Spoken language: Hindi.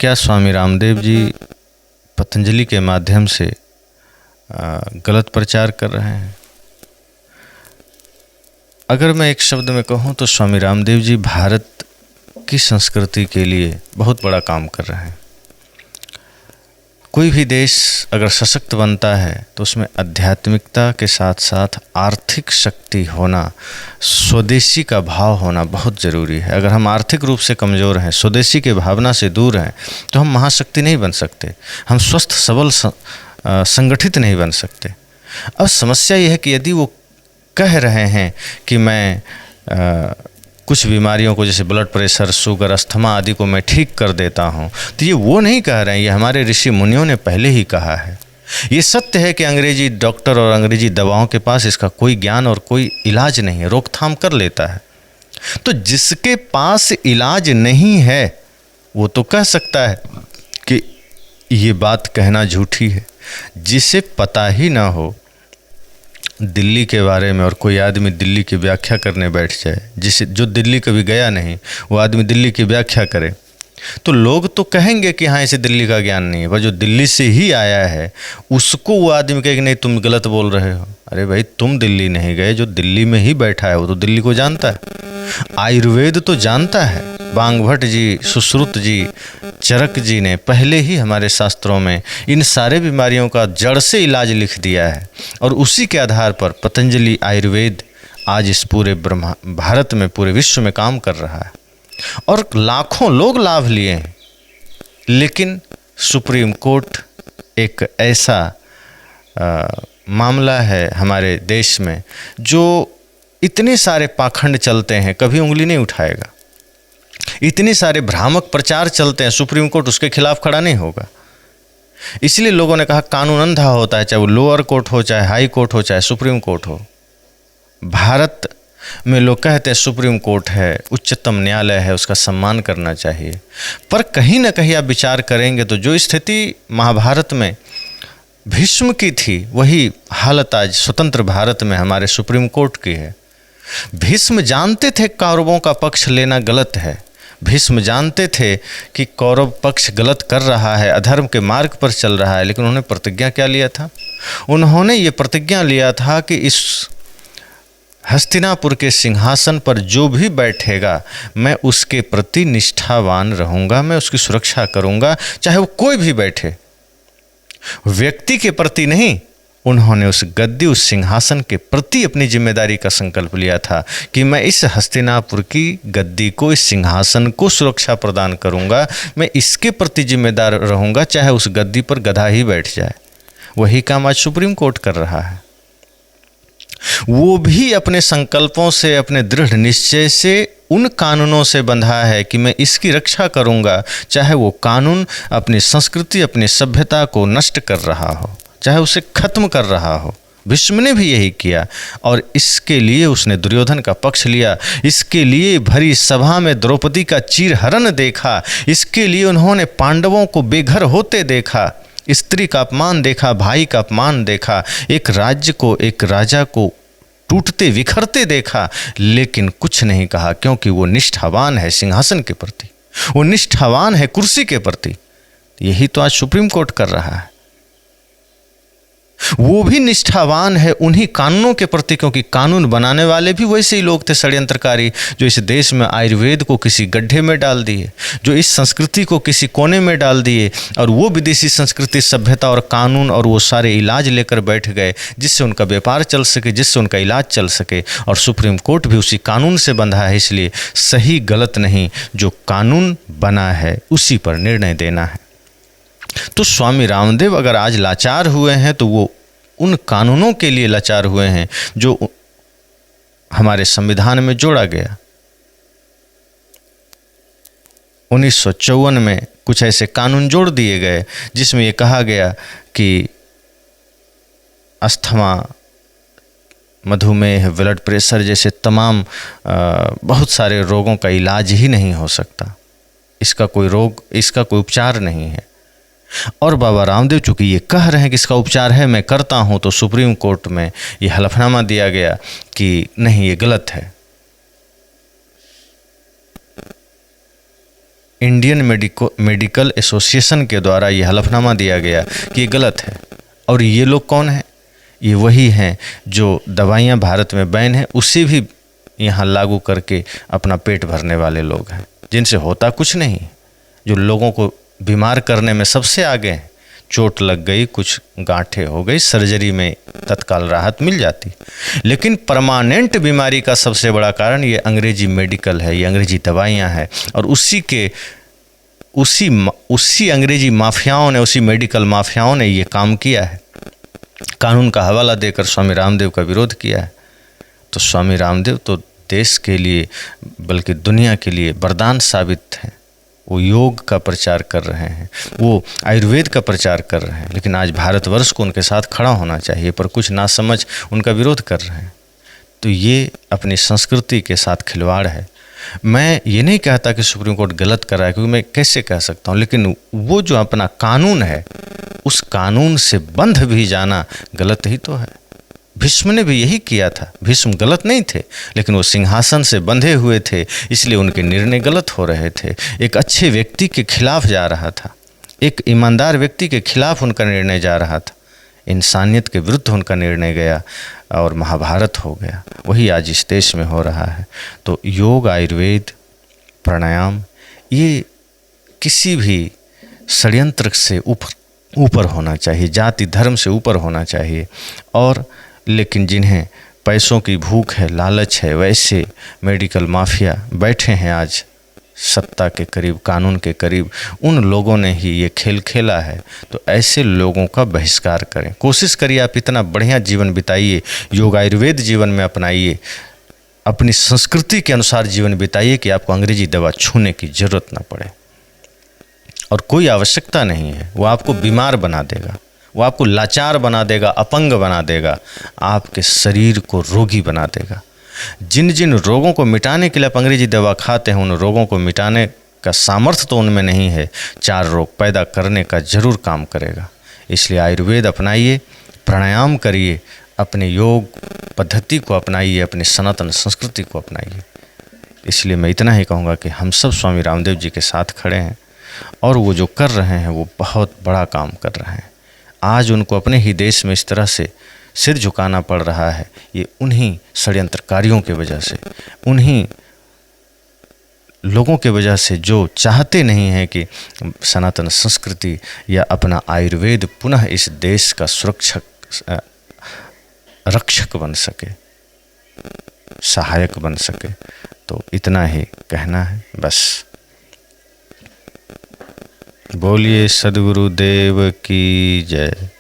क्या स्वामी रामदेव जी पतंजलि के माध्यम से गलत प्रचार कर रहे हैं? अगर मैं एक शब्द में कहूँ तो स्वामी रामदेव जी भारत की संस्कृति के लिए बहुत बड़ा काम कर रहे हैं। कोई भी देश अगर सशक्त बनता है तो उसमें आध्यात्मिकता के साथ साथ आर्थिक शक्ति होना, स्वदेशी का भाव होना बहुत ज़रूरी है। अगर हम आर्थिक रूप से कमज़ोर हैं, स्वदेशी के भावना से दूर हैं, तो हम महाशक्ति नहीं बन सकते, हम स्वस्थ सबल संगठित नहीं बन सकते। अब समस्या यह है कि यदि वो कह रहे हैं कि मैं कुछ बीमारियों को जैसे ब्लड प्रेशर, शुगर, अस्थमा आदि को मैं ठीक कर देता हूँ, तो ये वो नहीं कह रहे हैं, ये हमारे ऋषि मुनियों ने पहले ही कहा है। ये सत्य है कि अंग्रेजी डॉक्टर और अंग्रेजी दवाओं के पास इसका कोई ज्ञान और कोई इलाज नहीं है, रोकथाम कर लेता है। तो जिसके पास इलाज नहीं है वो तो कह सकता है कि ये बात कहना झूठी है। जिसे पता ही ना हो दिल्ली के बारे में और कोई आदमी दिल्ली की व्याख्या करने बैठ जाए, जो दिल्ली कभी गया नहीं वो आदमी दिल्ली की व्याख्या करे, तो लोग तो कहेंगे कि हाँ इसे दिल्ली का ज्ञान नहीं है। पर जो दिल्ली से ही आया है उसको वो आदमी कहे कि नहीं तुम गलत बोल रहे हो। अरे भाई तुम दिल्ली नहीं गए, जो दिल्ली में ही बैठा है वो तो दिल्ली को जानता है, आयुर्वेद तो जानता है। बांगभट्ट जी, सुश्रुत जी, चरक जी ने पहले ही हमारे शास्त्रों में इन सारे बीमारियों का जड़ से इलाज लिख दिया है और उसी के आधार पर पतंजलि आयुर्वेद आज इस पूरे भारत में, पूरे विश्व में काम कर रहा है और लाखों लोग लाभ लिए हैं। लेकिन सुप्रीम कोर्ट एक ऐसा मामला है हमारे देश में जो इतने सारे पाखंड चलते हैं, कभी उंगली नहीं उठाएगा। इतने सारे भ्रामक प्रचार चलते हैं, सुप्रीम कोर्ट उसके खिलाफ खड़ा नहीं होगा। इसलिए लोगों ने कहा कानून अंधा होता है, चाहे वो लोअर कोर्ट हो, चाहे हाई कोर्ट हो, चाहे सुप्रीम कोर्ट हो। भारत में लोग कहते हैं सुप्रीम कोर्ट है, उच्चतम न्यायालय है, उसका सम्मान करना चाहिए। पर कहीं ना कहीं आप विचार करेंगे तो जो स्थिति महाभारत में भीष्म की थी वही हालत आज स्वतंत्र भारत में हमारे सुप्रीम कोर्ट की है। भीष्म जानते थे कौरवों का पक्ष लेना गलत है, भीष्म जानते थे कि कौरव पक्ष गलत कर रहा है, अधर्म के मार्ग पर चल रहा है, लेकिन उन्होंने प्रतिज्ञा क्या लिया था? उन्होंने ये प्रतिज्ञा लिया था कि इस हस्तिनापुर के सिंहासन पर जो भी बैठेगा मैं उसके प्रति निष्ठावान रहूँगा, मैं उसकी सुरक्षा करूँगा, चाहे वो कोई भी बैठे। व्यक्ति के प्रति नहीं, उन्होंने उस गद्दी, उस सिंहासन के प्रति अपनी जिम्मेदारी का संकल्प लिया था कि मैं इस हस्तिनापुर की गद्दी को, इस सिंहासन को सुरक्षा प्रदान करूंगा, मैं इसके प्रति जिम्मेदार रहूंगा, चाहे उस गद्दी पर गधा ही बैठ जाए। वही काम आज सुप्रीम कोर्ट कर रहा है। वो भी अपने संकल्पों से, अपने दृढ़ निश्चय से, उन कानूनों से बंधा है कि मैं इसकी रक्षा करूंगा, चाहे वो कानून अपनी संस्कृति, अपनी सभ्यता को नष्ट कर रहा हो, चाहे उसे खत्म कर रहा हो। भीष्म ने भी यही किया और इसके लिए उसने दुर्योधन का पक्ष लिया। इसके लिए भरी सभा में द्रौपदी का चीरहरण देखा। इसके लिए उन्होंने पांडवों को बेघर होते देखा, स्त्री का अपमान देखा, भाई का अपमान देखा, एक राज्य को, एक राजा को टूटते बिखरते देखा, लेकिन कुछ नहीं कहा, क्योंकि वो निष्ठावान है सिंहासन के प्रति, वो निष्ठावान है कुर्सी के प्रति। यही तो आज सुप्रीम कोर्ट कर रहा है। वो भी निष्ठावान है उन्हीं कानूनों के प्रति, क्योंकि कानून बनाने वाले भी वैसे ही लोग थे, षड्यंत्रकारी, जो इस देश में आयुर्वेद को किसी गड्ढे में डाल दिए, जो इस संस्कृति को किसी कोने में डाल दिए, और वो विदेशी संस्कृति, सभ्यता और कानून और वो सारे इलाज लेकर बैठ गए जिससे उनका व्यापार चल सके, जिससे उनका इलाज चल सके। और सुप्रीम कोर्ट भी उसी कानून से बंधा है। इसलिए सही गलत नहीं, जो कानून बना है उसी पर निर्णय देना है। तो स्वामी रामदेव अगर आज लाचार हुए हैं तो वो उन कानूनों के लिए लाचार हुए हैं जो हमारे संविधान में जोड़ा गया। 1954 में कुछ ऐसे कानून जोड़ दिए गए जिसमें ये कहा गया कि अस्थमा, मधुमेह, ब्लड प्रेशर जैसे तमाम बहुत सारे रोगों का इलाज ही नहीं हो सकता, इसका कोई उपचार नहीं है। और बाबा रामदेव चूँकि ये कह रहे हैं कि इसका उपचार है, मैं करता हूँ, तो सुप्रीम कोर्ट में ये हलफनामा दिया गया कि नहीं, ये गलत है। इंडियन मेडिकल एसोसिएशन के द्वारा ये हलफनामा दिया गया कि ये गलत है। और ये लोग कौन हैं? ये वही हैं जो दवाइयाँ भारत में बैन हैं उसे भी यहाँ लागू करके अपना पेट भरने वाले लोग हैं, जिनसे होता कुछ नहीं, जो लोगों को बीमार करने में सबसे आगे हैं। चोट लग गई, कुछ गांठें हो गई, सर्जरी में तत्काल राहत मिल जाती। लेकिन परमानेंट बीमारी का सबसे बड़ा कारण ये अंग्रेजी मेडिकल है, ये अंग्रेजी दवाइयाँ हैं। और उसी अंग्रेजी माफियाओं ने, उसी मेडिकल माफियाओं ने ये काम किया है। कानून का हवाला देकर स्वामी रामदेव का विरोध किया है। तो स्वामी रामदेव तो देश के लिए बल्कि दुनिया के लिए वरदान साबित हैं। वो योग का प्रचार कर रहे हैं, वो आयुर्वेद का प्रचार कर रहे हैं, लेकिन आज भारतवर्ष को उनके साथ खड़ा होना चाहिए, पर कुछ नासमझ उनका विरोध कर रहे हैं। तो ये अपनी संस्कृति के साथ खिलवाड़ है। मैं ये नहीं कहता कि सुप्रीम कोर्ट गलत कर रहा है, क्योंकि मैं कैसे कह सकता हूँ, लेकिन वो जो अपना कानून है उस कानून से बंध भी जाना गलत ही तो है। भीष्म ने भी यही किया था। भीष्म गलत नहीं थे, लेकिन वो सिंहासन से बंधे हुए थे, इसलिए उनके निर्णय गलत हो रहे थे। एक अच्छे व्यक्ति के खिलाफ जा रहा था, एक ईमानदार व्यक्ति के खिलाफ उनका निर्णय जा रहा था, इंसानियत के विरुद्ध उनका निर्णय गया और महाभारत हो गया। वही आज इस देश में हो रहा है। तो योग, आयुर्वेद, प्राणायाम ये किसी भी षड्यंत्र से ऊपर होना चाहिए, जाति धर्म से ऊपर होना चाहिए। और लेकिन जिन्हें पैसों की भूख है, लालच है, वैसे मेडिकल माफिया बैठे हैं आज सत्ता के करीब, कानून के करीब, उन लोगों ने ही ये खेल खेला है। तो ऐसे लोगों का बहिष्कार करें। कोशिश करिए आप इतना बढ़िया जीवन बिताइए, योग आयुर्वेद जीवन में अपनाइए, अपनी संस्कृति के अनुसार जीवन बिताइए कि आपको अंग्रेजी दवा छूने की ज़रूरत ना पड़े। और कोई आवश्यकता नहीं है, वो आपको बीमार बना देगा, वो आपको लाचार बना देगा, अपंग बना देगा, आपके शरीर को रोगी बना देगा। जिन जिन रोगों को मिटाने के लिए आप अंग्रेजी दवा खाते हैं, उन रोगों को मिटाने का सामर्थ्य तो उनमें नहीं है, 4 रोग पैदा करने का जरूर काम करेगा। इसलिए आयुर्वेद अपनाइए, प्राणायाम करिए, अपने योग पद्धति को अपनाइए, अपनी सनातन संस्कृति को अपनाइए। इसलिए मैं इतना ही कहूँगा कि हम सब स्वामी रामदेव जी के साथ खड़े हैं और वो जो कर रहे हैं वो बहुत बड़ा काम कर रहे हैं। आज उनको अपने ही देश में इस तरह से सिर झुकाना पड़ रहा है, ये उन्हीं षड्यंत्रकारियों की वजह से, उन्हीं लोगों के वजह से जो चाहते नहीं हैं कि सनातन संस्कृति या अपना आयुर्वेद पुनः इस देश का रक्षक बन सके, सहायक बन सके। तो इतना ही कहना है बस। बोलिए सद्गुरुदेव की जय।